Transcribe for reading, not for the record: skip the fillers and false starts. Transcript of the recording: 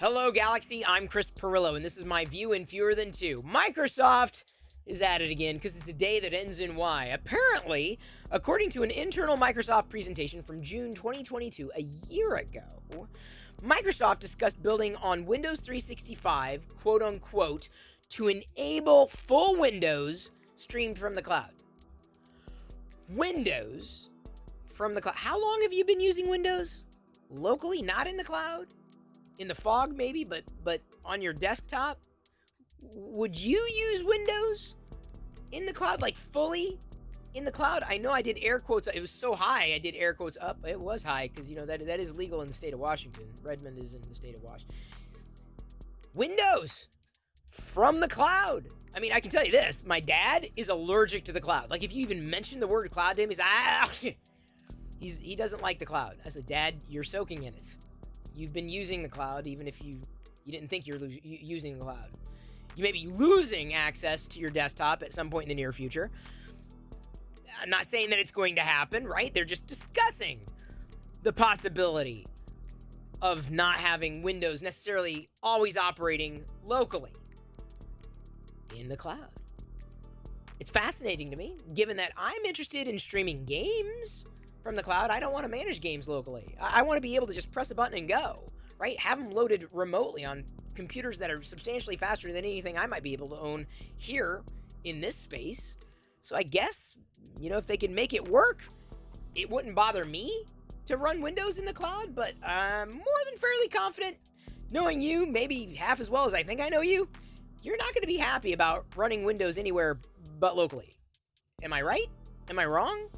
Hello, Galaxy. I'm Chris Pirillo, and this is my view in fewer than two. Microsoft is at it again because it's a day that ends in Y. Apparently, according to an internal Microsoft presentation from June 2022, a year ago, Microsoft discussed building on Windows 365, quote unquote, to enable full Windows streamed from the cloud. Windows from the cloud. How long have you been using Windows? Locally, not in the cloud? In the fog, maybe, but on your desktop? Would you use Windows in the cloud, like fully in the cloud? I know I did air quotes. It was so high, I did air quotes up. It was high because, you know, that is legal in the state of Washington. Redmond is in the state of Washington. Windows from the cloud. I mean, I can tell you this. My dad is allergic to the cloud. Like, if you even mention the word cloud to him, he doesn't like the cloud. I said, Dad, you're soaking in it. You've been using the cloud, even if you didn't think you're using the cloud. You may be losing access to your desktop at some point in the near future. I'm not saying that it's going to happen, right? They're just discussing the possibility of not having Windows necessarily always operating locally in the cloud. It's fascinating to me, given that I'm interested in streaming games from the cloud. I don't want to manage games locally. I want to be able to just press a button and go, right? Have them loaded remotely on computers that are substantially faster than anything I might be able to own here in this space. So I guess, you know, if they can make it work, it wouldn't bother me to run Windows in the cloud, but I'm more than fairly confident, knowing you maybe half as well as I think I know you, you're not going to be happy about running Windows anywhere but locally. Am I right? Am I wrong?